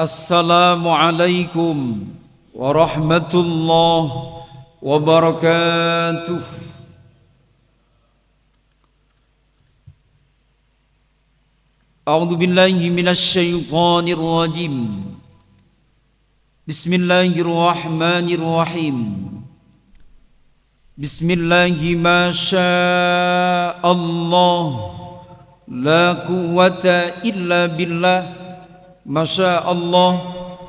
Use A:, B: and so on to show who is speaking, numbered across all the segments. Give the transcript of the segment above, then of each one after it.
A: Assalamualaikum warahmatullahi wabarakatuh. A'udzu billahi minasy syaithanir rajim. Bismillahirrahmanirrahim. Bismillahi ma syaa Allah, la quwwata illa billah. Masya Allah,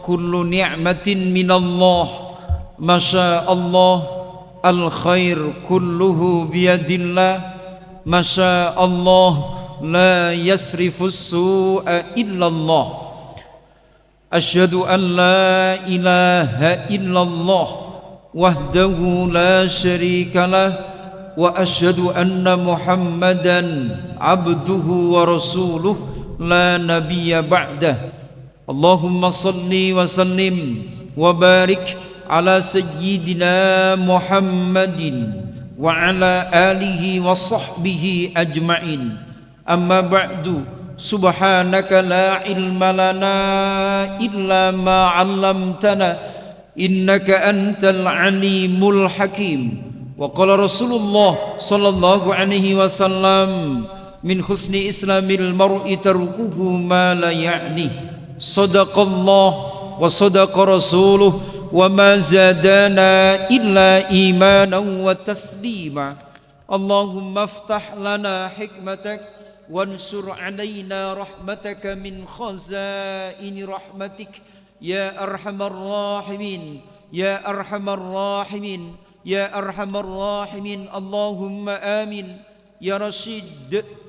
A: kullu ni'matin minallah. Masya Allah, al khair kulluhu biyadillah. Masya Allah, la yasrifus su'a illallah. Asyhadu an la ilaha illallah wahdahu la syarikalah, wa asyhadu anna Muhammadan abduhu wa rasuluh la nabiyya ba'dah. Allahumma salli wa sallim wa barik ala sayyidina Muhammadin wa ala alihi wa sahbihi ajma'in. Amma ba'du, subhanaka la ilma lana illa ma 'allamtana innaka antal alimul hakim. Wa qala Rasulullah sallallahu alaihi wasallam, min husni islamil mar'i tarkuhu ma la ya'ni. Sadaqallah wa sadaqa rasuluh wa ma zadana illa imanan wa taslima. Allahumma aftah lana hikmatak wansur alaina rahmataka min khazaini rahmatik ya arhamar rahimin ya arhamar rahimin ya arhamar rahimin. Allahumma amin. Ya Rashid,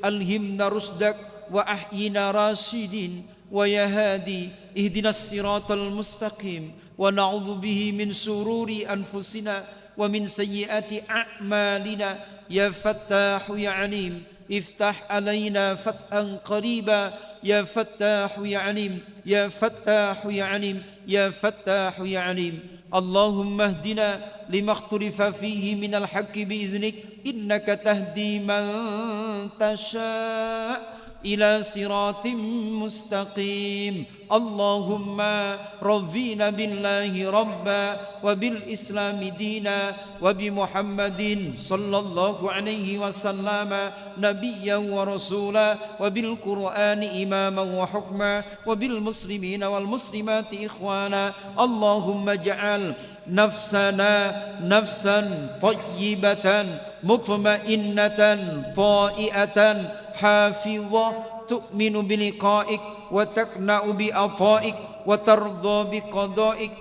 A: alhimna rusdak wa ahyina rasidin. Wa ya hadi, ihdinas siratal mustaqim. Wa na'udzu bihi min sururi anfusina wa min sayyiati a'malina. Ya Fattahu ya Alim, iftah alaina fathan qariba. Ya Fattahu ya Alim, ya Fattahu ya Alim, ya Fattahu ya Alim. Allahumma hdina lima ikhtalafa fihi minal haqqi bi'idhnik innaka tahdi man tasha' ila siratim mustaqim. Allahumma radina billahi rabba wa bil islami dina wa bi Muhammadin sallallahu alaihi wasallam nabiyyan wa rasula wa bil qur'ani imaman wa hukma wa bil muslimina wal muslimati ikhwana. Allahumma ja'al nafsana nafsan tayyibatan mutmainnatan ta'iatan hafizah tu'minu biliqa'ik wa takna'u bi'ata'ik wa tardha biqada'ik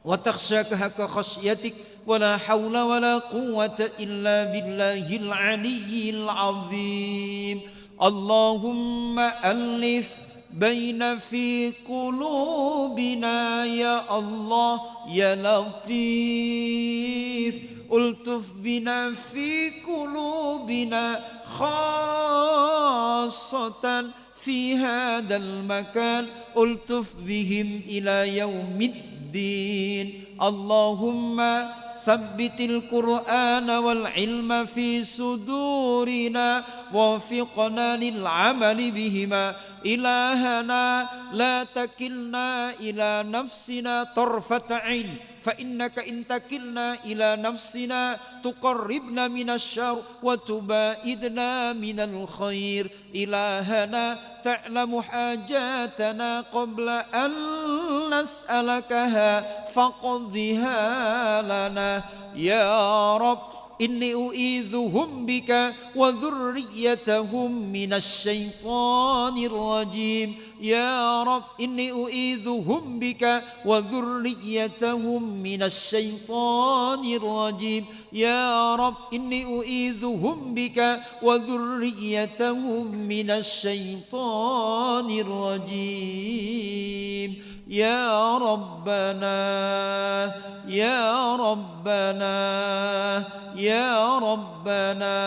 A: wa takhshaka haqqa khasyatik wa la hawla wa la quwwata illa billahil aliyyil azim. Allahumma alif baina fi qulubina ya Allah ya Latif. Ultuf bina fi qulubina khassatan fi hadal makan. Ultuf bihim ila yaumiddin. Allahumma sabbitil qur'ana wal ilma fi sudurina wafiqna lil amali bihima. Ilahana la takilna ila nafsina tarfata ain, fa innaka in takilna ila nafsina tuqarribna minasyarr wa tubaidna minal khair. Ilahana ta'lamu hajatana qabla an nas'alakaha faqdhiha lana ya Rabb. Inni u'idzuhum bika wa dhurriyyatahum minasy syaithanir rajim. Ya Rabb, inni u'idzuhum bika wa dhurriyyatahum minasy syaithanir rajim. Ya Rabb, inni u'idzuhum bika wa dhurriyyatahum minasy syaithanir rajim. Ya Rabbana, Ya Rabbana, Ya Rabbana,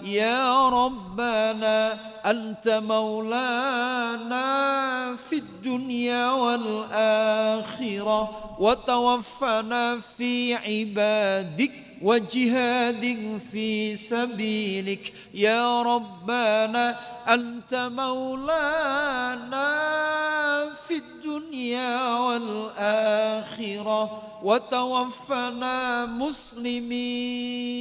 A: Ya Rabbana, Anta maulana fid dunya wal akhirah, wa tawaffana fi ibadik وجهاد في سبيلك يا ربنا أنت مولانا في الدنيا والآخرة وتوفنا مسلمين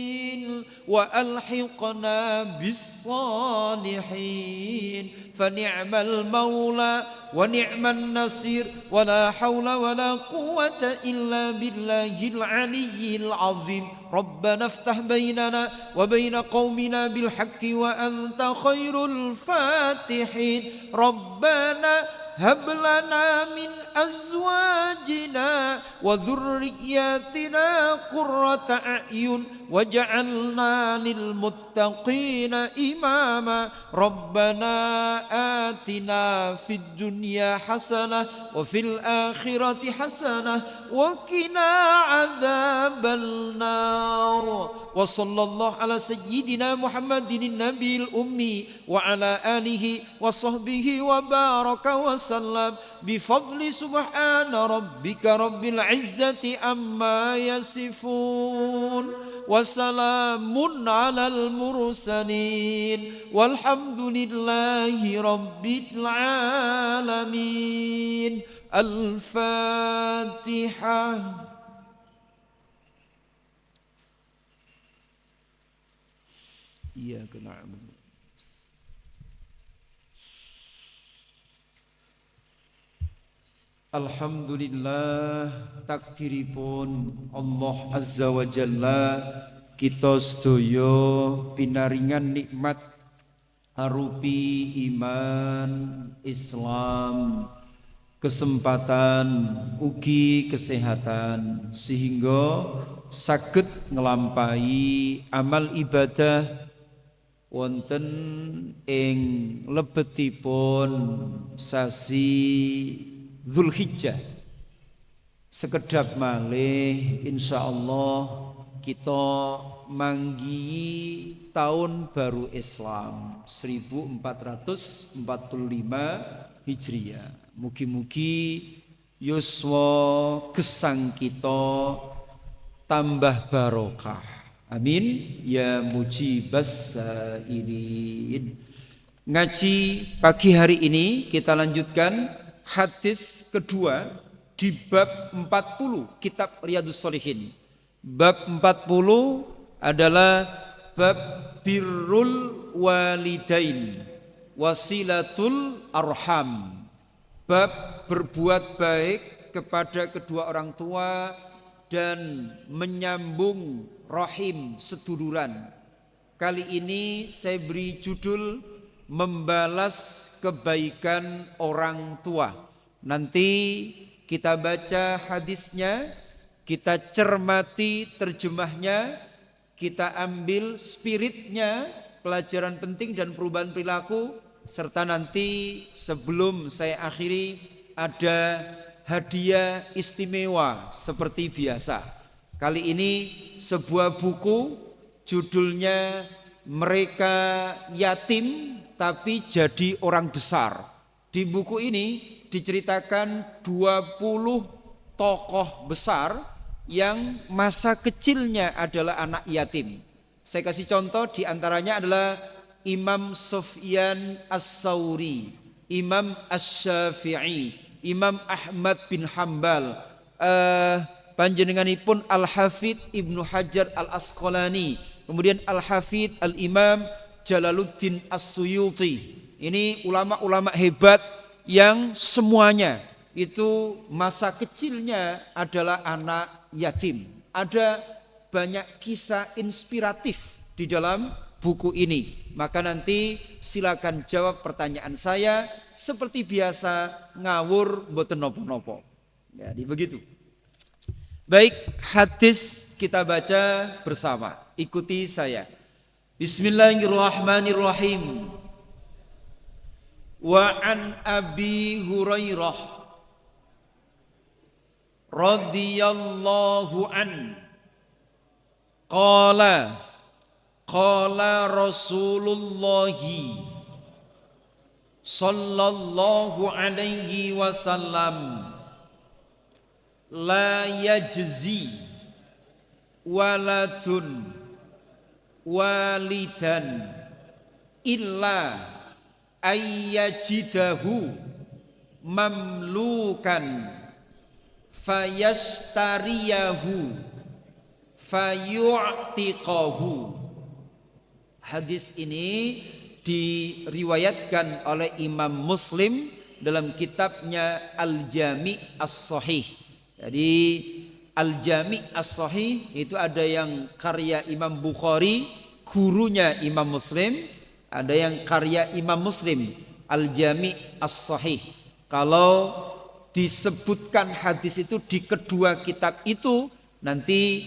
A: وألحقنا بالصالحين فنعم المولى ونعم النصير ولا حول ولا قوة إلا بالله العلي العظيم ربنا افتح بيننا وبين قومنا بالحق وأنت خير الفاتحين ربنا هب لنا من أزواجنا وذرياتنا قرة أعين وجعلنا للمتقين إماما ربنا آتنا في الدنيا حسنة وفي الآخرة حسنة وقنا عذاب النار وصلى الله على سيدنا محمد النبي الأمي وعلى آله وصحبه وبارك وسلم بفضل سبحان ربك رب العزة عما يصفون وسلام على المرسلين والحمد لله رب العالمين الفاتحة. إياك نعبد Alhamdulillah takdiripun Allah Azza wa Jalla kita sedaya pinaringan nikmat arupi iman, Islam, kesempatan ugi kesehatan sehingga saged nglampahi amal ibadah wonten ing lebetipun sasi Dzulhijjah. Sekedap malih insyaallah kita manggi tahun baru Islam 1445 Hijriah. Mugi-mugi yuswa gesang kita tambah barokah. Amin ya mujibas sailin. Ngaji pagi hari ini kita lanjutkan hadis kedua di bab 40 kitab Riyadhus Shalihin. Bab 40 adalah bab birrul walidain wasilatul arham. Bab berbuat baik kepada kedua orang tua dan menyambung rahim seduluran. Kali ini saya beri judul membalas kebaikan orang tua. Nanti kita baca hadisnya, kita cermati terjemahnya, kita ambil spiritnya, pelajaran penting dan perubahan perilaku, serta nanti sebelum saya akhiri ada hadiah istimewa seperti biasa. Kali ini sebuah buku judulnya Mereka Yatim Tapi Jadi Orang Besar. Di buku ini diceritakan 20 tokoh besar yang masa kecilnya adalah anak yatim. Saya kasih contoh, di antaranya adalah Imam Sufyan As-Sauri, Imam Asy-Syafi'i, Imam Ahmad bin Hambal, panjenenganipun Al-Hafidz Ibnu Hajar Al-Asqalani, kemudian Al-Hafidz Al-Imam Jalaluddin As-Suyuti. Ini ulama-ulama hebat yang semuanya itu masa kecilnya adalah anak yatim. Ada banyak kisah inspiratif di dalam buku ini. Maka nanti silakan jawab pertanyaan saya. Seperti biasa ngawur mboten nopo-nopo. Jadi begitu. Baik, hadis kita baca bersama. Ikuti saya. Bismillahirrahmanirrahim. Wa an Abi Hurairah radhiyallahu an qala Rasulullah sallallahu alaihi wasallam la yajzi waladun walidan illa ayyajidahu mamlukan fayastariyahu fayu'tiqahu. Hadis ini diriwayatkan oleh Imam Muslim dalam kitabnya Al-Jami' As-Sahih. Jadi Al-Jami' As-Sahih itu ada yang karya Imam Bukhari, gurunya Imam Muslim, ada yang karya Imam Muslim, Al-Jami' As-Sahih. Kalau disebutkan hadis itu di kedua kitab itu, nanti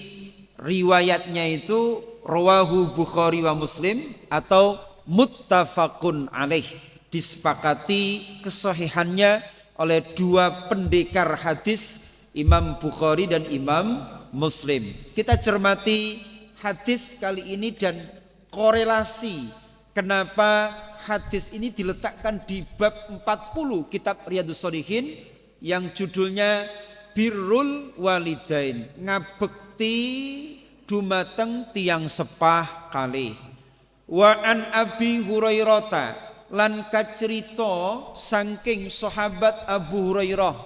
A: riwayatnya itu rawahu Bukhari wa Muslim atau muttafaqun alaih, disepakati kesahihannya oleh dua pendekar hadis, Imam Bukhari dan Imam Muslim. Kita cermati hadis kali ini dan korelasi kenapa hadis ini diletakkan di bab 40 kitab Riyadhus Shalihin yang judulnya Birrul Walidain, ngabekti dumateng tiang sepah kalih. Wa an Abi Hurairah lan kacerita saking sahabat Abu Hurairah.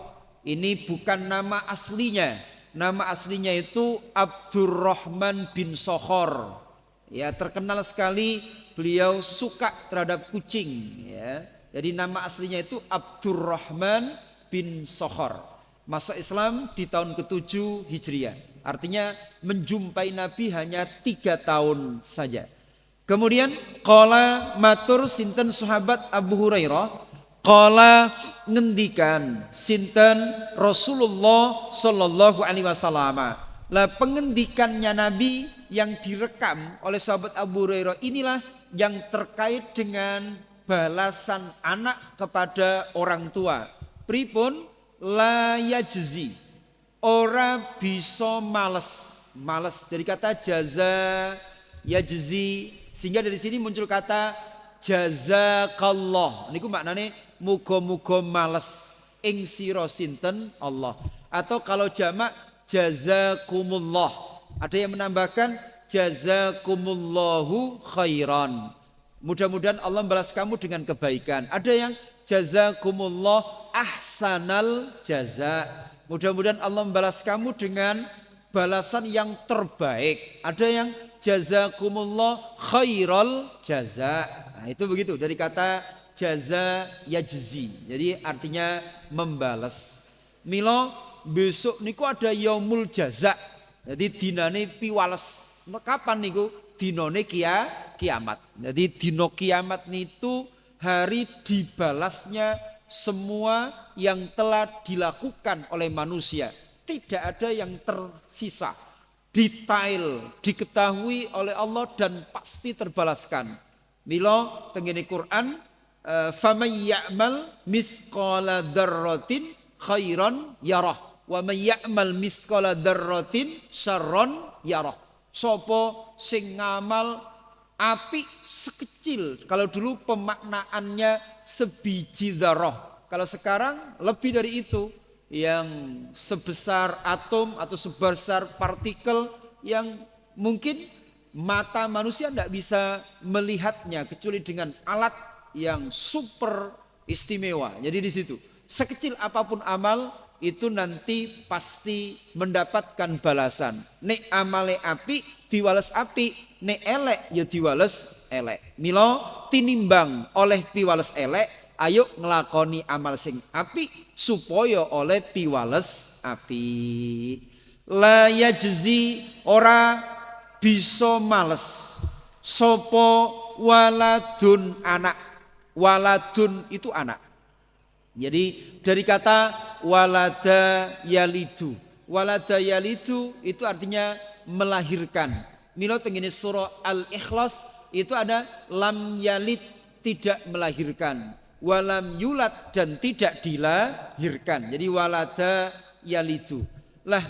A: Ini bukan nama aslinya. Nama aslinya itu Abdurrahman bin Sokhor. Ya, terkenal sekali beliau suka terhadap kucing. Ya, jadi nama aslinya itu Abdurrahman bin Sokhor. Masuk Islam di tahun ke-7 Hijriah. Artinya menjumpai Nabi hanya 3 tahun saja. Kemudian qala matur sinten sahabat Abu Hurairah, qala ngendikan sinten Rasulullah sallallahu alaihi wasallam. Lah pengendikannya Nabi yang direkam oleh sahabat Abu Hurairah inilah yang terkait dengan balasan anak kepada orang tua. Pripun la yajzi, ora bisa males dari kata jaza yajzi, sehingga dari sini muncul kata jazakallah. Niku maknane muga-muga males ing sira sinten Allah. Atau kalau jamak jazakumullah. Ada yang menambahkan jazakumullahu khairan. Mudah-mudahan Allah membalas kamu dengan kebaikan. Ada yang jazakumullah ahsanal jaza. Mudah-mudahan Allah membalas kamu dengan balasan yang terbaik. Ada yang jazakumullah khairal jaza. Nah, itu begitu dari kata jaza yajzi. Jadi artinya membalas. Milo besok niku ada yaumul jaza. Jadi dinane piwales. Kapan niku? Dinone kiamat. Jadi dino kiamat itu hari dibalasnya semua yang telah dilakukan oleh manusia. Tidak ada yang tersisa. Detail diketahui oleh Allah dan pasti terbalaskan. Milo tengene Quran, faman ya'mal misqala dzarratin khairan yarah wa may ya'mal misqala dzarratin syarran yarah. Sopo sing ngamal api sekecil, kalau dulu pemaknaannya sebiji dzarrah, kalau sekarang lebih dari itu, yang sebesar atom atau sebesar partikel yang mungkin mata manusia tidak bisa melihatnya kecuali dengan alat yang super istimewa. Jadi di situ sekecil apapun amal itu nanti pasti mendapatkan balasan. Nek amale api diwales api, nek elek ya diwales elek. Milo tinimbang oleh piwales elek, ayo ngelakoni amal sing api supaya oleh piwales api. La yajzi, ora bisa males sopo waladun anak. Waladun itu anak. Jadi dari kata walada yalidu. Walada yalidu itu artinya melahirkan. Milo tengene surah Al-Ikhlas itu ada lam yalid, tidak melahirkan. Walam yulat, dan tidak dilahirkan. Jadi walada yalidu. Lah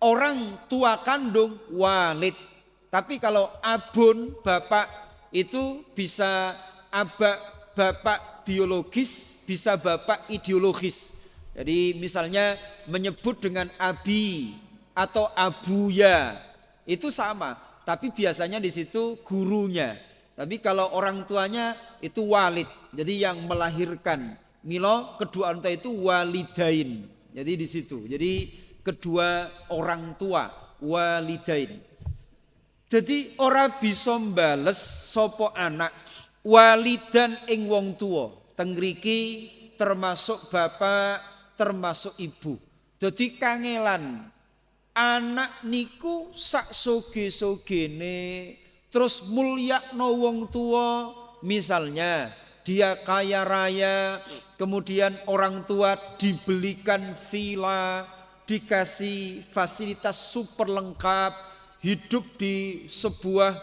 A: orang tua kandung walid. Tapi kalau abun bapak itu bisa bapak biologis, bisa bapak ideologis. Jadi misalnya menyebut dengan abi atau abuya itu sama, tapi biasanya di situ gurunya. Tapi kalau orang tuanya itu walid, jadi yang melahirkan. Milo kedua orang tua itu walidain. Jadi di situ. Jadi kedua orang tua walidain. Jadi ora bisa mbales sapa anak walidan ing wong tuwa. Teng mriki termasuk bapak, termasuk ibu. Jadi kangelan anak niku sak soge-sogene terus mulyakno wong tua, misalnya dia kaya raya, kemudian orang tua dibelikan villa, dikasih fasilitas super lengkap, hidup di sebuah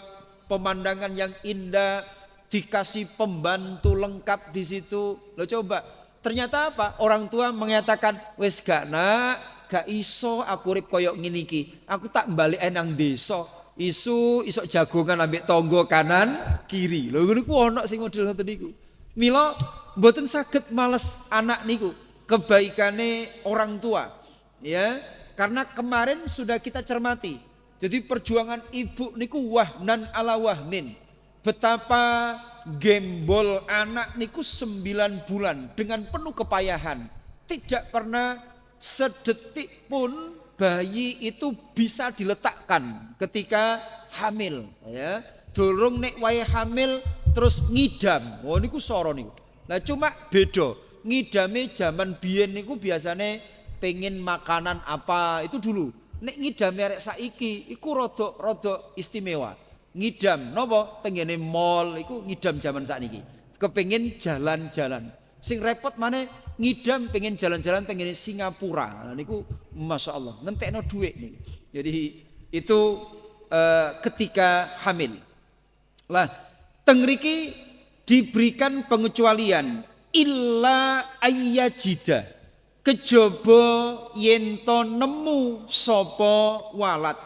A: pemandangan yang indah, dikasih pembantu lengkap di situ. Lo coba, ternyata apa? Orang tua mengatakan, wes gak nak, gak iso aku urip koyok ngene iki. Aku tak balik nang desa. Isu jagongan ambek tonggo kanan kiri. Lho niku ono sing model ngoten niku. Mila mboten saged males anak niku. Kebaikane orang tua. Ya, karena kemarin sudah kita cermati. Jadi perjuangan ibu niku wahnan ala wahnin. Betapa gembol anak niku 9 bulan dengan penuh kepayahan. Tidak pernah sedetik pun bayi itu bisa diletakkan ketika hamil, ya. Durung nek wae hamil terus ngidam. Oh niku soro niku. Nah cuma beda. Ngidame zaman biyen niku biasane pengen makanan apa itu dulu. Nek ngidame arek saiki iku rada istimewa. Ngidam napa tengene mall iku ngidam zaman sakniki. Kepengin jalan-jalan. Sing repot maneh ngidam pengen jalan-jalan tengene Singapura. Nah niku masyaallah ngentekno dhuwit niku. Jadi itu ketika hamil. Lah teng mriki diberikan pengecualian illa ayyajida kejaba yen to nemu sapa walad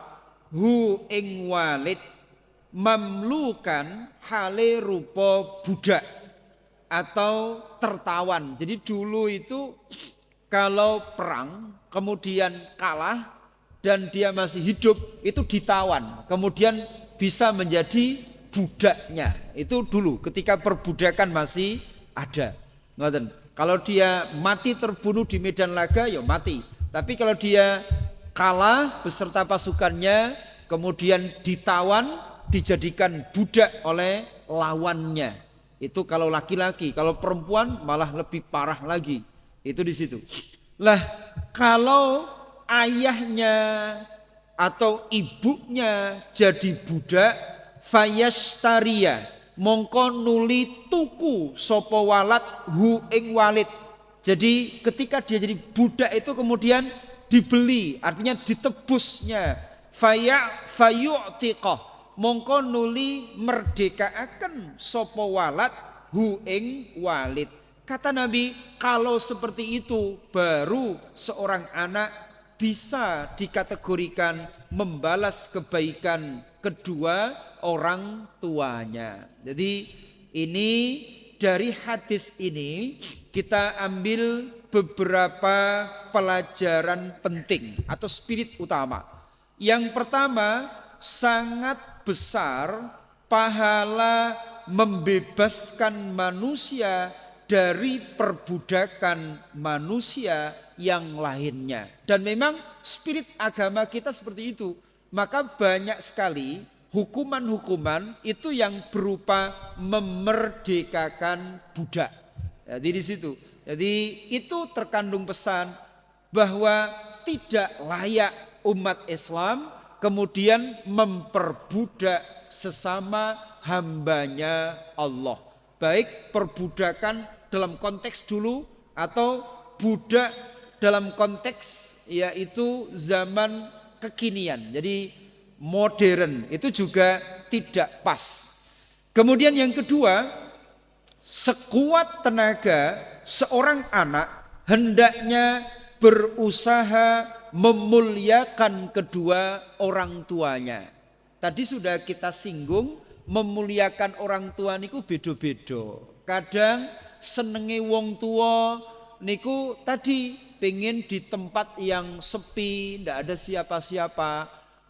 A: hu ing walid mamlukan hale rupa budak atau tertawan. Jadi dulu itu kalau perang kemudian kalah dan dia masih hidup itu ditawan, kemudian bisa menjadi budaknya. Itu dulu ketika perbudakan masih ada. Ngoten. Kalau dia mati terbunuh di medan laga ya mati. Tapi kalau dia kalah beserta pasukannya kemudian ditawan, dijadikan budak oleh lawannya. Itu kalau laki-laki, kalau perempuan malah lebih parah lagi. Itu di situ. Lah, kalau ayahnya atau ibunya jadi budak, fayastaria, mongko nuli tuku sapa walad hu ing walid. Jadi ketika dia jadi budak itu kemudian dibeli, artinya ditebusnya. Fayu'tiqah, mongko nuli merdekaaken sapa walad hu ing walid. Kata Nabi, kalau seperti itu baru seorang anak bisa dikategorikan membalas kebaikan kedua orang tuanya. Jadi ini dari hadis ini kita ambil beberapa pelajaran penting atau spirit utama. Yang pertama, sangat besar pahala membebaskan manusia dari perbudakan manusia yang lainnya. Dan memang spirit agama kita seperti itu. Maka banyak sekali hukuman-hukuman itu yang berupa memerdekakan budak. Jadi di situ. Jadi itu terkandung pesan bahwa tidak layak umat Islam kemudian memperbudak sesama hambanya Allah. Baik perbudakan dalam konteks dulu atau budak dalam konteks yaitu zaman kekinian. Jadi modern itu juga tidak pas. Kemudian yang kedua, sekuat tenaga seorang anak hendaknya berusaha memuliakan kedua orang tuanya. Tadi sudah kita singgung, memuliakan orang tua niku beda-beda. Kadang senenge wong tua niku tadi pengen di tempat yang sepi, ndak ada siapa-siapa.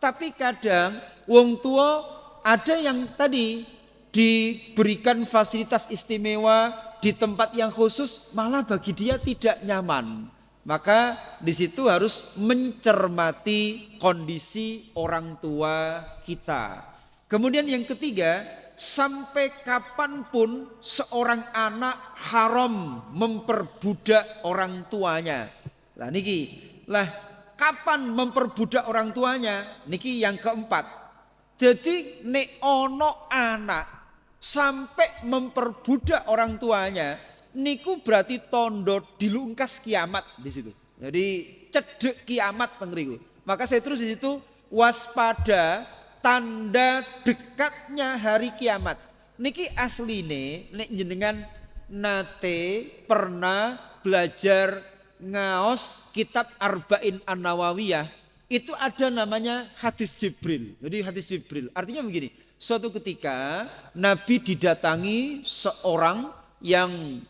A: Tapi kadang wong tua ada yang tadi diberikan fasilitas istimewa di tempat yang khusus, malah bagi dia tidak nyaman. Maka di situ harus mencermati kondisi orang tua kita. Kemudian yang ketiga, sampai kapanpun seorang anak haram memperbudak orang tuanya. Lah niki, lah kapan memperbudak orang tuanya? Niki yang keempat. Jadi nek ono anak sampai memperbudak orang tuanya, niku berarti tondo dilungkas kiamat di situ. Jadi cedek kiamat tengriku. Maka saya terus di situ waspada tanda dekatnya hari kiamat. Niki asline nek jenengan nate pernah belajar ngaos kitab Arba'in An-Nawawiyah, itu ada namanya hadis Jibril. Jadi hadis Jibril artinya begini, suatu ketika Nabi didatangi seorang yang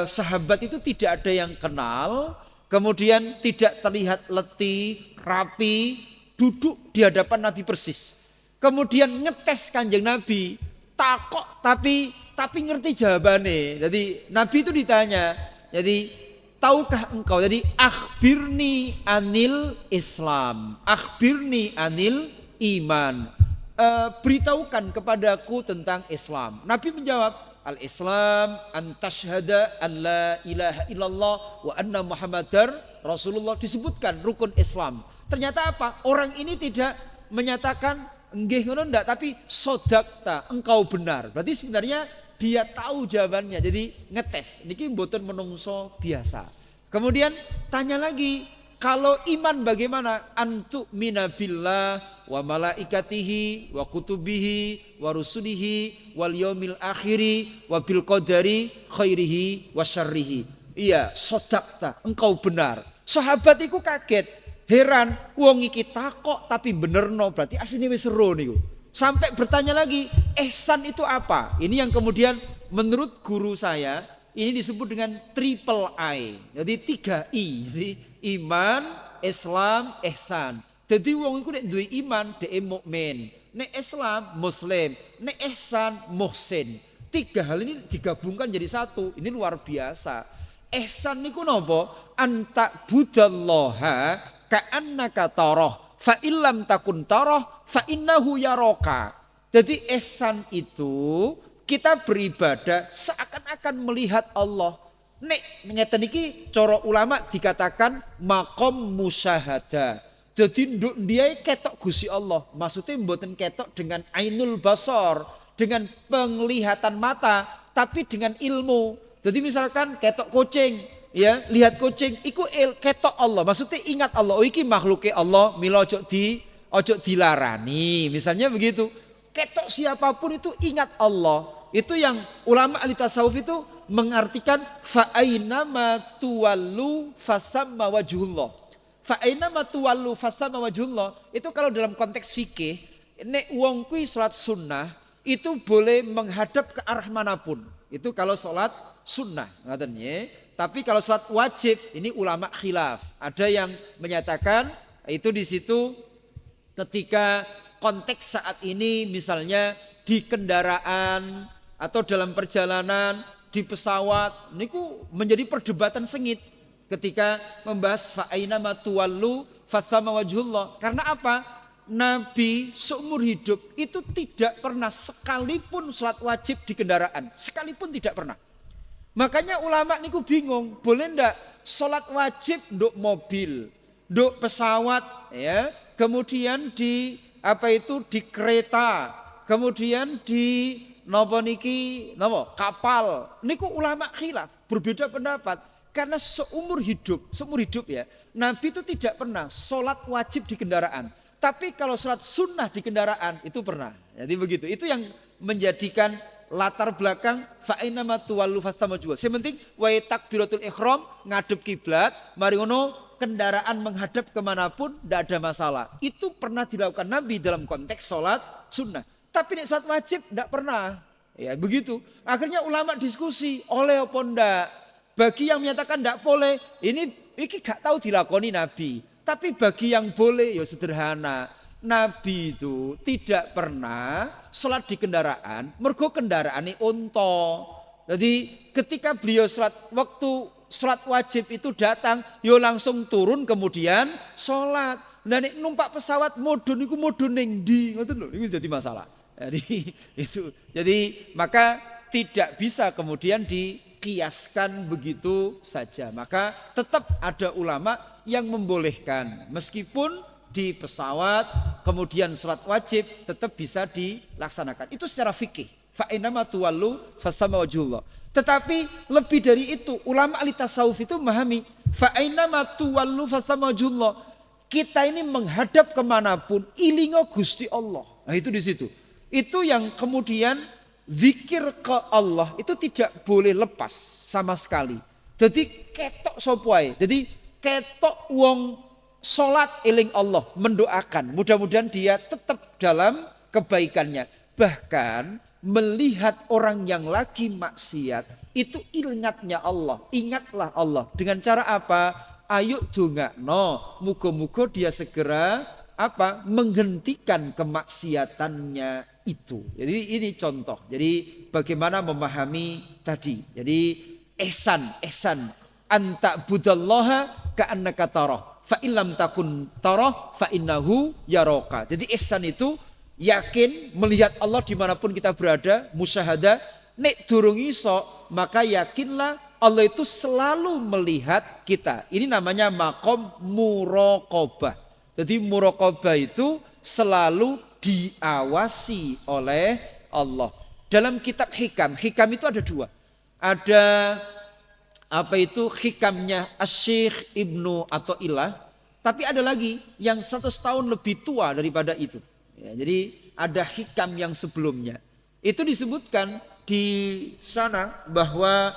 A: sahabat itu tidak ada yang kenal, kemudian tidak terlihat letih, rapi, duduk di hadapan Nabi persis. Kemudian ngetes Kanjeng Nabi, takok tapi ngerti jawabannya. Jadi Nabi itu ditanya, jadi tahukah engkau? Jadi akhbirni anil Islam, akhbirni anil iman. Beritahukan kepadaku tentang Islam. Nabi menjawab, al-Islam an tashhada an la ilaha illallah wa anna Muhammadar Rasulullah. Disebutkan rukun Islam. Ternyata apa? Orang ini tidak menyatakan nggih ngono ndak, tapi sodakta, engkau benar. Berarti sebenarnya dia tahu jawabannya. Jadi ngetes. Niki mboten menungso biasa. Kemudian tanya lagi, kalau iman bagaimana? Antu minabillah wa malaikatihi wa kutubihi wa rusulihi wal yaumil akhiri wa bil qadari khairihi wa syarrihi. Iya, sodakta, engkau benar. Sahabat iku kaget, heran, wong iki takok tapi benerno, berarti asline wis seru niku. Sampai bertanya lagi, ihsan itu apa? Ini yang kemudian menurut guru saya ini disebut dengan triple I. Jadi 3 I. Jadi iman, Islam, ihsan. Jadi wong iku nek duwe iman dhek mukmin, nek Islam muslim, nek ihsan muhsin. 3 hal ini digabungkan jadi satu. Ini luar biasa. Ihsan niku napa? Anta budallaha ka'annaka tarah fa illam takun tarah fa innahu yaraka. Jadi ihsan itu kita beribadah seakan-akan melihat Allah. Nek ngeten iki cara ulama dikatakan maqam musyahadah. Jadi nduk dia ketok Gusti Allah. Maksudnya mboten ketok dengan ainul basar, dengan penglihatan mata, tapi dengan ilmu. Jadi misalkan ketok kucing, ya, lihat kucing, iku ketok Allah. Maksudnya ingat Allah. Oh iki makhluke Allah, mila ojo dilarani. Misalnya begitu. Ketok siapapun itu ingat Allah. Itu yang ulama ahli tasawuf itu mengartikan fa aina ma tuwallu fasamma wajhullah. Fa aina ma tuwallu fasamma wajhullah. Itu kalau dalam konteks fikih, nek wong kuwi salat sunnah itu boleh menghadap ke arah manapun. Itu kalau salat sunnah, ngoten nggih. Tapi kalau salat wajib, ini ulama khilaf. Ada yang menyatakan itu di situ ketika konteks saat ini misalnya di kendaraan atau dalam perjalanan, di pesawat, niku menjadi perdebatan sengit ketika membahas fa aina ma tuwallu fatsama wajhullah. Karena apa? Nabi seumur hidup itu tidak pernah sekalipun salat wajib di kendaraan, sekalipun tidak pernah. Makanya ulama niku bingung, boleh ndak salat wajib nduk mobil, nduk pesawat, ya, kemudian di di kereta, kemudian di kapal. Niku ulama khilaf, berbeda pendapat. Karena seumur hidup ya, Nabi itu tidak pernah sholat wajib di kendaraan. Tapi kalau sholat sunnah di kendaraan itu pernah. Jadi begitu. Itu yang menjadikan latar belakang fa'inna ma tuwallu fasamma wajhullah. Yang penting wa takbiratul ihram ngadep kiblat, mari ngono kendaraan menghadap kemanapun tidak ada masalah. Itu pernah dilakukan Nabi dalam konteks sholat sunnah. Tapi nek sholat wajib tidak pernah. Ya begitu. Akhirnya ulama diskusi oleh apa ndak. Bagi yang menyatakan tidak boleh, ini gak tahu dilakoni Nabi. Tapi bagi yang boleh ya sederhana. Nabi itu tidak pernah sholat di kendaraan, mergo kendaraane unta. Jadi ketika beliau waktu sholat wajib itu datang, yo langsung turun kemudian sholat. Nah nek numpak pesawat modun iku modun ning ndi, ngoten lho, itu jadi masalah. Jadi itu, jadi maka tidak bisa kemudian dikiaskan begitu saja. Maka tetap ada ulama yang membolehkan meskipun di pesawat kemudian sholat wajib tetap bisa dilaksanakan. Itu secara fikih. Fa innama tuwallu fasamma wajhullah. Tetapi lebih dari itu, ulama ahli tasawuf itu memahami fa innama tuwallu fasamma wajhullah. Kita ini menghadap kemanapun ilingo Gusti Allah. Nah itu di situ. Itu yang kemudian zikir ke Allah itu tidak boleh lepas sama sekali. Jadi ketok sopoai. Jadi ketok wong sholat eling Allah, mendoakan. Mudah-mudahan dia tetap dalam kebaikannya. Bahkan melihat orang yang lagi maksiat, itu ingatnya Allah. Ingatlah Allah. Dengan cara apa? Ayo dongakno. Muga-muga dia segera menghentikan kemaksiatannya itu. Jadi ini contoh. Jadi bagaimana memahami tadi. Jadi ihsan. Anta budallaha ka'annaka tarah. Fa illam takun tarah fa innahu yaraka. Jadi ihsan itu yakin melihat Allah dimanapun kita berada, musyahadah. Nek durung iso, maka yakinlah Allah itu selalu melihat kita. Ini namanya maqam muraqabah. Jadi muraqabah itu selalu diawasi oleh Allah. Dalam kitab hikam itu ada dua. Ada hikamnya Asy-Syaikh Ibnu Athaillah, tapi ada lagi yang 100 tahun lebih tua daripada itu. Ya, jadi ada hikam yang sebelumnya. Itu disebutkan di sana bahwa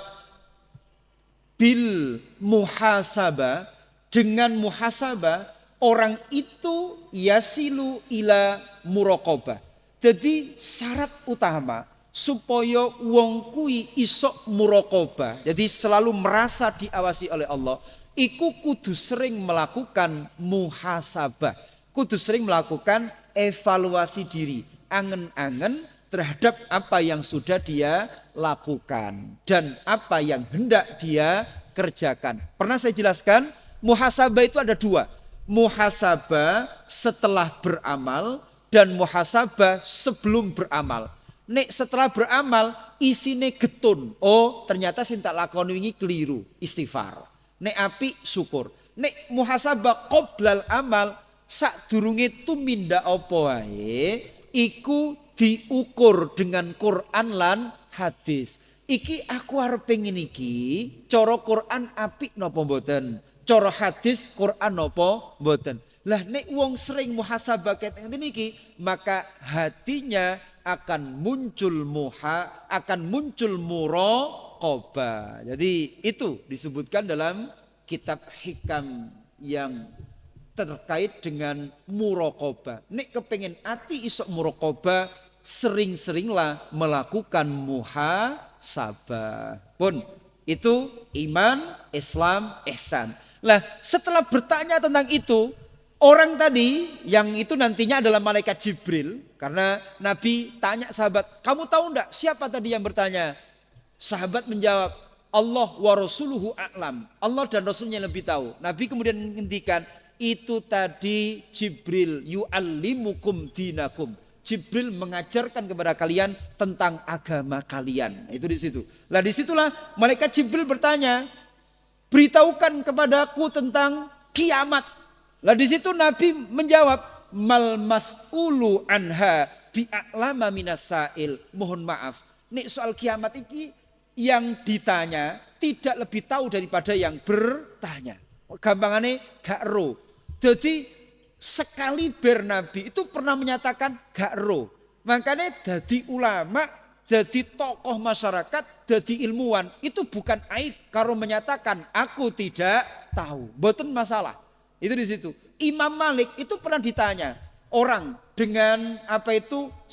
A: bil muhasabah, dengan muhasabah orang itu yasilu ila muraqabah. Jadi syarat utama supaya wong kui isok muraqabah, jadi selalu merasa diawasi oleh Allah, iku kudu sering melakukan muhasabah, kudu sering melakukan evaluasi diri, angen-angen terhadap apa yang sudah dia lakukan dan apa yang hendak dia kerjakan. Pernah saya jelaskan, muhasabah itu ada dua, muhasabah setelah beramal dan muhasabah sebelum beramal. Nek setelah beramal isine getun. Oh, ternyata sing tak lakoni wingi keliru, istighfar. Nek apik syukur. Nek muhasabah qoblal amal sadurunge tumindak apa wae iku diukur dengan Quran lan hadis. Iki aku arep pengen iki, cara Quran apik napa mboten? Cara hadis Quran napa mboten? Lah nek wong sering muhasabah ket ngene iki, maka hatinya akan muncul muraqabah. Jadi itu disebutkan dalam kitab hikam yang terkait dengan muraqabah. Nek kepengen ati isok muraqabah, sering-seringlah melakukan muhasabah. Pun itu iman, Islam, ihsan. Lah setelah bertanya tentang itu, orang tadi yang itu nantinya adalah malaikat Jibril. Karena Nabi tanya sahabat, kamu tahu enggak siapa tadi yang bertanya? Sahabat menjawab, Allah wa rasuluhu a'lam. Allah dan Rasulnya lebih tahu. Nabi kemudian menghentikan, itu tadi Jibril yu'allimukum dinakum. Jibril mengajarkan kepada kalian tentang agama kalian. Itu di situ. Lah disitulah malaikat Jibril bertanya, beritahukan kepadaku tentang kiamat. Lah di situ Nabi menjawab, mal mas'ulu anha bi'a'lama minasail. Mohon maaf, nek soal kiamat ini yang ditanya tidak lebih tahu daripada yang bertanya. Gampangane gak ro. Jadi sekali bernabi itu pernah menyatakan gak ro. Makanya jadi ulama, jadi tokoh masyarakat, jadi ilmuwan itu bukan aib kalau menyatakan aku tidak tahu. Mboten masalah. Itu di situ. Imam Malik itu pernah ditanya orang dengan 10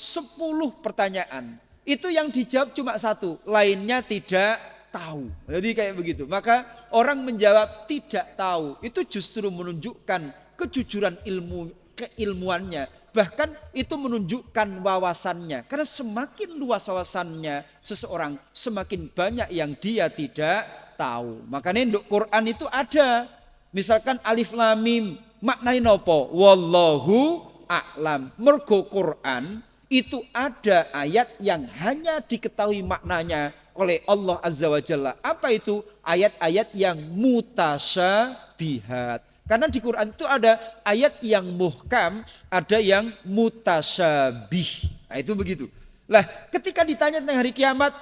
A: pertanyaan. Itu yang dijawab cuma 1, lainnya tidak tahu. Jadi kayak begitu. Maka orang menjawab tidak tahu itu justru menunjukkan kejujuran ilmu keilmuannya. Bahkan itu menunjukkan wawasannya. Karena semakin luas wawasannya seseorang, semakin banyak yang dia tidak tahu. Makanya untuk Quran itu ada. Misalkan alif lam mim, maknanya nopo? Wallahu a'lam. Mergo Quran itu ada ayat yang hanya diketahui maknanya oleh Allah Azza wa Jalla. Apa itu? Ayat-ayat yang mutasyabihat. Karena di Quran itu ada ayat yang muhkam, ada yang mutasyabih. Nah itu begitu. Lah ketika ditanya tentang hari kiamat,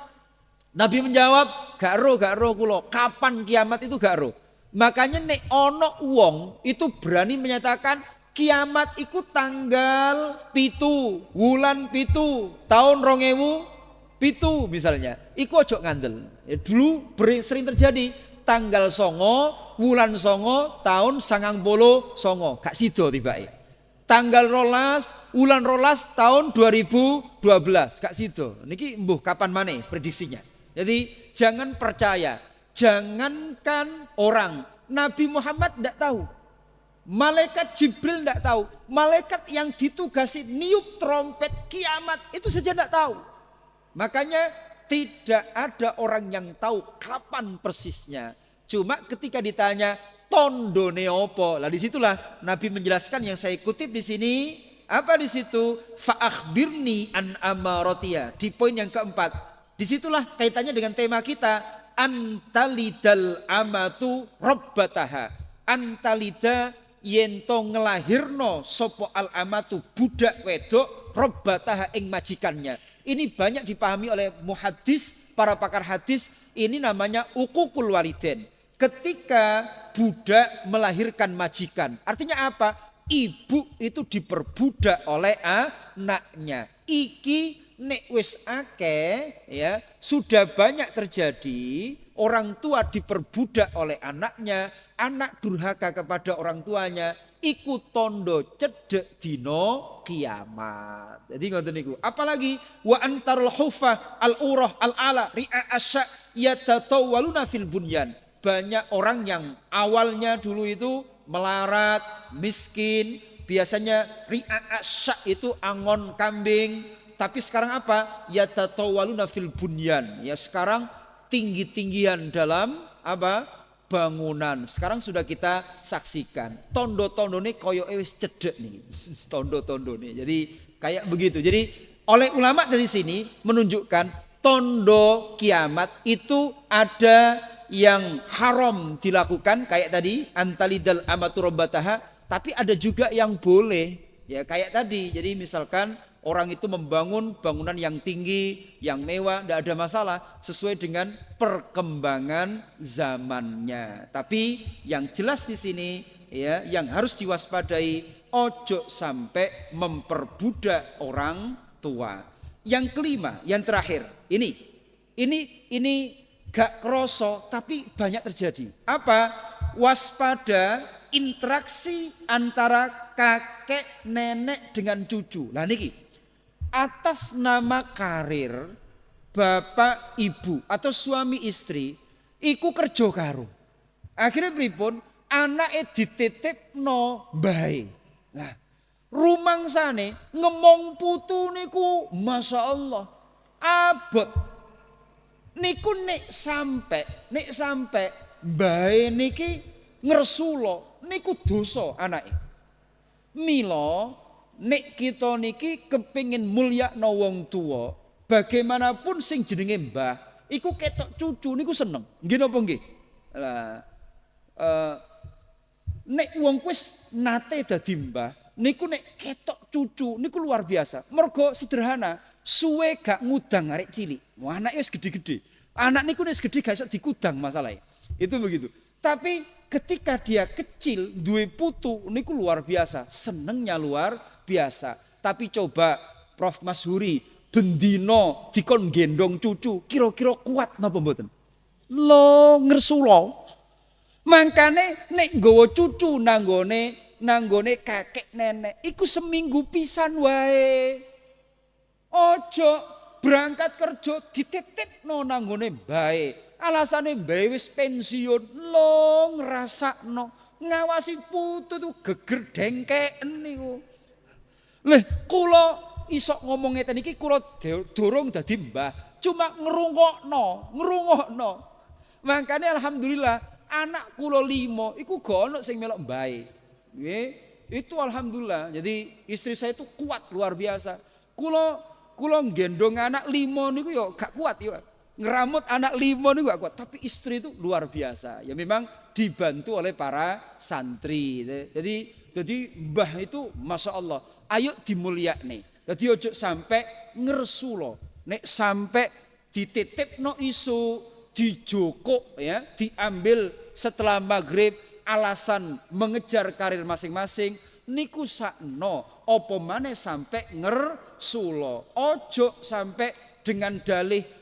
A: Nabi menjawab, gak ro kulo. Kapan kiamat itu gak ro. Makanya nek ono wong itu berani menyatakan kiamat itu tanggal pitu, wulan pitu, tahun 2007 misalnya. Iku ojo ngandel. Ya, dulu sering terjadi tanggal songo, wulan songo, tahun 1999. Gak sido tibae. Tanggal rolas, wulan rolas, tahun 2012. Gak sido. Niki mbuh kapan maneh prediksinya. Jadi jangan percaya. Jangankan orang. Nabi Muhammad tidak tahu. Malaikat Jibril tidak tahu. Malaikat yang ditugasi niup trompet kiamat itu saja tidak tahu. Makanya tidak ada orang yang tahu kapan persisnya. Cuma ketika ditanya tondone opo, lah disitulah Nabi menjelaskan yang saya kutip di sini. Apa di situ? Fa'akhbirni an amarotia. Di poin yang keempat. Disitulah kaitannya dengan tema kita. Antalidal amatu robbataha. Antalida yento ngelahirno sopo al amatu budak wedok robbataha ing majikannya. Ini banyak dipahami oleh muhaddis, para pakar hadis. Ini namanya uququl waliden. Ketika budak melahirkan majikan. Artinya apa? Ibu itu diperbudak oleh anaknya. Iki nek wis akeh ya, sudah banyak terjadi orang tua diperbudak oleh anaknya, anak durhaka kepada orang tuanya, ikut tondo cedek dino kiamat. Jadi ngoten niku. Apalagi wa antarul hufa al urah al ala ri'a asya yatatawaluna fil bunyan. Banyak orang yang awalnya dulu itu melarat, miskin, biasanya ri'a asya itu angon kambing. Tapi sekarang apa? Yatatawaluna fil bunyan. Ya sekarang tinggi-tinggian dalam apa? Bangunan. Sekarang sudah kita saksikan. Tondo-tondo ini koyo wis cedek nih. Tondo-tondo nih. Jadi kayak begitu. Jadi oleh ulama dari sini menunjukkan tondo kiamat itu ada yang haram dilakukan kayak tadi antalidal amatu robbataha, tapi ada juga yang boleh. Ya kayak tadi. Jadi misalkan orang itu membangun bangunan yang tinggi, yang mewah, tidak ada masalah sesuai dengan perkembangan zamannya. Tapi yang jelas di sini ya, yang harus diwaspadai ojo sampai memperbudak orang tua. Yang kelima, yang terakhir, ini gak kroso tapi banyak terjadi. Apa? Waspada interaksi antara kakek nenek dengan cucu. Lah niki atas nama karir bapak ibu atau suami istri iku kerja karo. Akhirnya pripun? Anake dititipno mbahe. Nah, rumangsane ngemong putu niku masyaallah abot. Niku nek sampe mbahe niki ngresula niku dosa anake. Mila nek kita niki kepingin mulyakno wong tua, bagaimanapun sing jenenge mbah, iku ketok cucu niku seneng. Nggih napa nggih? Lah nek wong wis nate dadi mbah, niku nek ketok cucu niku luar biasa. Mergo sederhana, suwe gak ngudang arek cilik. Wah, anake wis gede-gede. Anak niku wis gede gak iso dikudang masalahnya. Itu begitu. Tapi ketika dia kecil duwe putu niku luar biasa, senengnya luar biasa. Tapi coba Prof Masyhuri bendino dikon gendong cucu, kira-kira kuat napa mboten? Lo ngersula. Mangkane nek nggawa cucu nanggone kakek nenek iku seminggu pisan wae. Ojo berangkat kerja dititipno nanggone mbae. Alasane mbae wis pensiun, lo ngrasakno ngawasi putu tuh geger dengkeken niku. Leh, kula iso ngomong ngeten iki kula dorong dadi mbah, cuma ngrungokno. Makane alhamdulillah anak kula 5 iku gak ono sing melok mbahe. Nggih, itu alhamdulillah. Jadi istri saya itu kuat luar biasa. Kula gendong anak 5 niku yo gak kuat ya. Ngeramut anak 5 niku gak kuat, tapi istri itu luar biasa. Ya memang dibantu oleh para santri. Jadi mbah itu masya Allah, ayo dimulyakne. Jadi ojo sampai ngersulo. Nek sampai dititipno isu, dijokok ya, diambil setelah maghrib alasan mengejar karir masing-masing, niku sakno apa maneh sampai ngersulo. Ojo sampai dengan dalih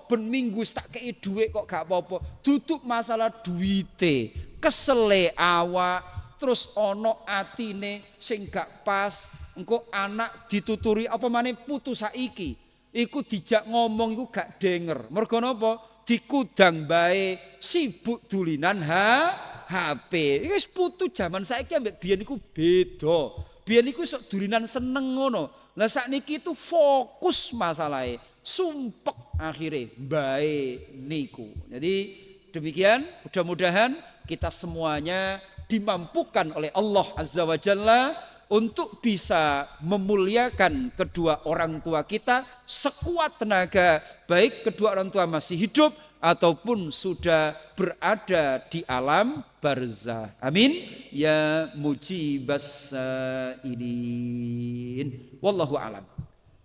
A: ben minggu tak kei duit kok gak apa-apa. Duduk masalah duite, kesele awak, terus ono atine sing gak pas, engko anak dituturi apa maneh putu saiki. Iku dijak ngomong iku gak denger. Mergo napa? Dikudang bae sibuk dulinan HP. Iki wis putu jaman saiki ambek biyen iku beda. Biyen iku sok dulinan seneng ngono. Lah sakniki itu fokus masalahe. Sumpek akhirnya baik niku. Jadi demikian, mudah-mudahan kita semuanya dimampukan oleh Allah Azza wa Jalla untuk bisa memuliakan kedua orang tua kita sekuat tenaga, baik kedua orang tua masih hidup ataupun sudah berada di alam barzah. Amin ya mujibas sailin. Wallahu alam.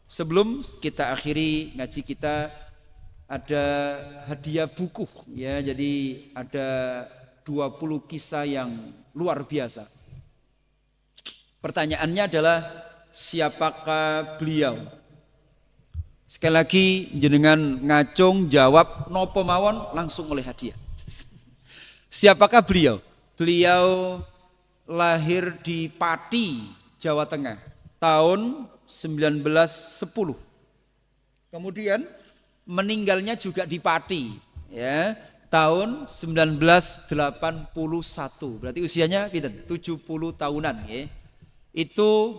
A: Sebelum kita akhiri ngaji kita, ada hadiah buku ya. Jadi ada 20 kisah yang luar biasa. Pertanyaannya adalah siapakah beliau? Sekali lagi jenengan ngacung jawab nopo mawon langsung oleh hadiah. Siapakah beliau? Beliau lahir di Pati, Jawa Tengah tahun 1910. Kemudian meninggalnya juga di Pati ya, tahun 1981. Berarti usianya 70 tahunan ya. Itu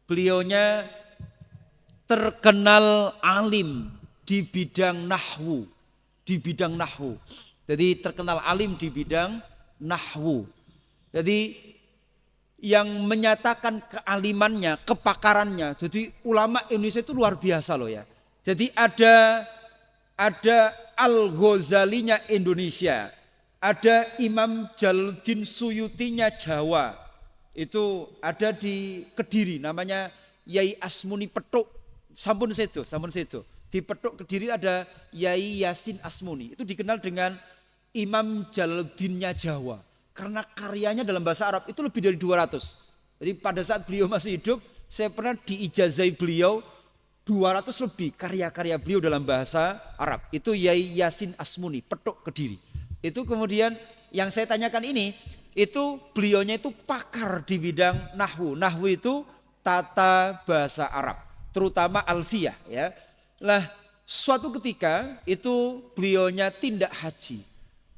A: beliaunya terkenal alim di bidang nahwu, Jadi terkenal alim di bidang nahwu. Jadi yang menyatakan kealimannya, kepakarannya. Jadi ulama Indonesia itu luar biasa loh ya. Jadi ada Al-Ghazalinya Indonesia, ada Imam Jalaluddin Suyutinya Jawa. Itu ada di Kediri, namanya Yai Asmuni Petuk, sampun sedo. Di Petuk Kediri ada Yai Yasin Asmuni. Itu dikenal dengan Imam Jalaluddinnya Jawa. Karena karyanya dalam bahasa Arab itu lebih dari 200. Jadi pada saat beliau masih hidup, saya pernah diijazai beliau 200 lebih karya-karya beliau dalam bahasa Arab. Itu Yai Yasin Asmuni, Petuk Kediri. Itu kemudian yang saya tanyakan ini, itu beliaunya itu pakar di bidang nahwu. Nahwu itu tata bahasa Arab, terutama alfiyah ya. Lah suatu ketika itu beliaunya tindak haji,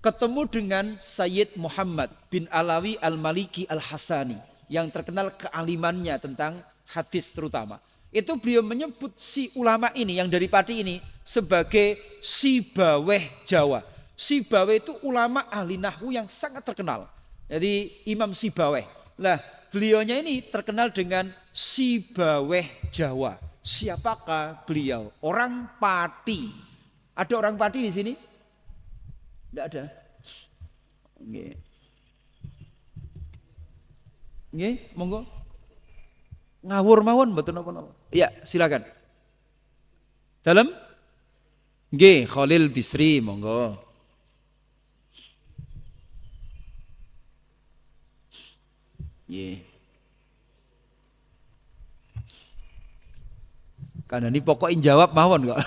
A: ketemu dengan Sayyid Muhammad bin Alawi Al-Maliki Al-Hasani yang terkenal kealimannya tentang hadis terutama. Itu beliau menyebut si ulama ini yang dari Pati ini sebagai Sibaweh Jawa. Sibaweh itu ulama ahli nahwu yang sangat terkenal. Jadi Imam Sibaweh. Lah beliaunya ini terkenal dengan Sibaweh Jawa. Siapakah beliau? Orang Pati. Ada orang Pati di sini? Tidak ada. Nggih. Nggih, monggo. Ngawur mawon mboten napa-napa. Iya, silakan. Dalem? Nggih, Khalil Bisri, monggo. Nggih. Karena ini pokoknya jawab mawon kok.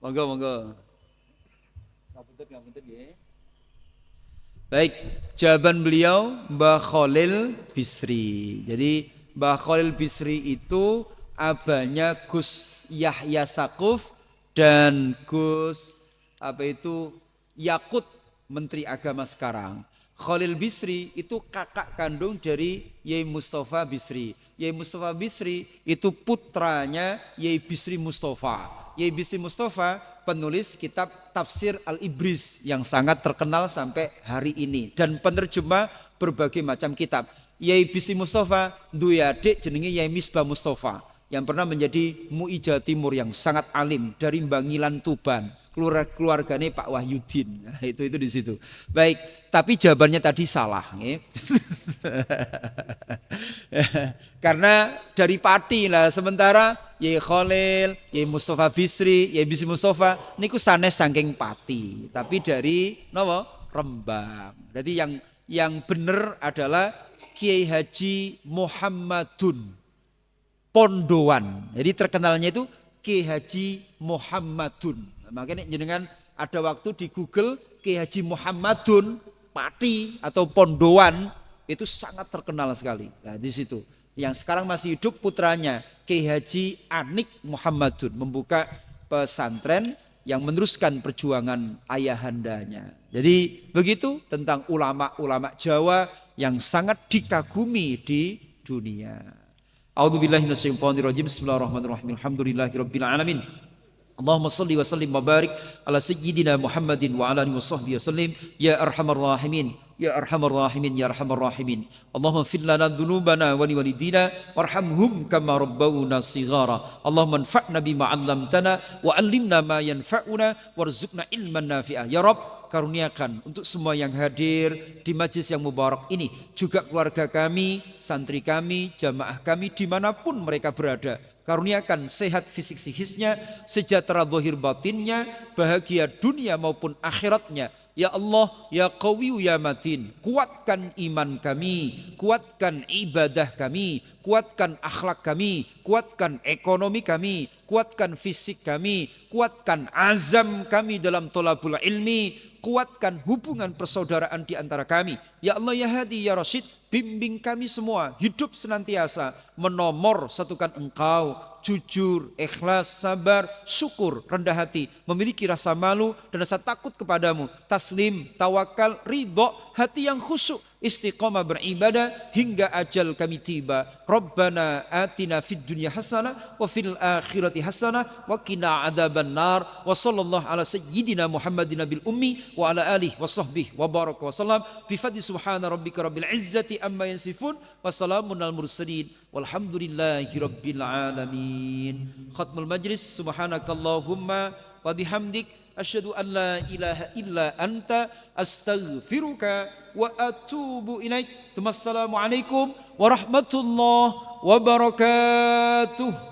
A: Monggo. Ngapunten nggih. Baik, jawaban beliau Mbah Khalil Bisri. Jadi Mbah Khalil Bisri itu abahnya Gus Yahya Sakuf dan Gus Yakut, Menteri Agama sekarang. Khalil Bisri itu kakak kandung dari Yai Mustafa Bisri. Yai Mustafa Bisri itu putranya Yai Bisri Mustafa. Yai Bisri Mustafa penulis kitab Tafsir Al-Ibris yang sangat terkenal sampai hari ini dan penerjemah berbagai macam kitab. Yai Bisri Mustafa duwe adik jenenge Yai Misbah Mustafa yang pernah menjadi MUI Jawa Timur yang sangat alim dari Bangilan Tuban. Keluarganya Pak Wahyudin. Nah, itu di situ. Baik, tapi jawabannya tadi salah. Karena dari Pati lah. Sementara Yai Khalil, Yai Mustafa Bisri, Yai Bisri Mustafa niku sanes saking Pati. Tapi dari Rembang. Jadi yang benar adalah Kiai Haji Muhammadun Pondowan. Jadi terkenalnya itu Kiai Haji Muhammadun. Makanya jenengan ada waktu di Google Kiai Haji Muhammadun Pati atau Pondowan itu sangat terkenal sekali. Nah, di situ. Yang sekarang masih hidup putranya Kiai Haji Anik Muhammadun membuka pesantren yang meneruskan perjuangan ayahandanya. Jadi begitu tentang ulama-ulama Jawa yang sangat dikagumi di dunia. A'udzubillahi minasyaitonirrajim. Bismillahirrahmanirrahim. Alhamdulillahirabbil alamin. Allahumma salli wa sallim wa barik ala sayyidina Muhammadin wa ala alihi wa sahbihi wasallim ya arhamar rahimin ya arhamar rahimin ya arhamar rahimin. Allahumma fir lana dzunubana wa li walidina warhamhum kama rabbawna shighara. Allahumma anfa'na bima 'allamtana wa 'allimna ma yanfa'una warzuqna ilman nafi'ah. Ya Rabb, karuniakan untuk semua yang hadir di majlis yang mubarak ini, juga keluarga kami, santri kami, jamaah kami dimanapun mereka berada. Karuniakan sehat fisik psikisnya, sejahtera zahir batinnya, bahagia dunia maupun akhiratnya. Ya Allah, ya Qawiyu ya Matin, kuatkan iman kami, kuatkan ibadah kami, kuatkan akhlak kami, kuatkan ekonomi kami, kuatkan fisik kami, kuatkan azam kami dalam thalabul ilmi, kuatkan hubungan persaudaraan di antara kami. Ya Allah ya Hadi ya Rasyid, bimbing kami semua hidup senantiasa menomor satukan Engkau, jujur, ikhlas, sabar, syukur, rendah hati, memiliki rasa malu dan rasa takut kepadamu, taslim, tawakal, ridho, hati yang khusyuk, istiqamah beribadah hingga ajal kami tiba. Rabbana atina fid dunya hasanah wa fil akhirati hasanah wa qina adzaban nar. Wa sallallahu ala sayyidina Muhammadin nabil ummi wa ala alihi wa sahbihi wa baraka wa sallam. Bi fadli subhana rabbika rabbil izzati amma yasifun wa salamun al mursalin walhamdulillahi rabbil alamin. Khatmul majlis. Subhanakallahumma wa bihamdik asyhadu an la ilaha illa anta astaghfiruka wa atubu ilaik. Wassalamualaikum warahmatullahi wabarakatuh.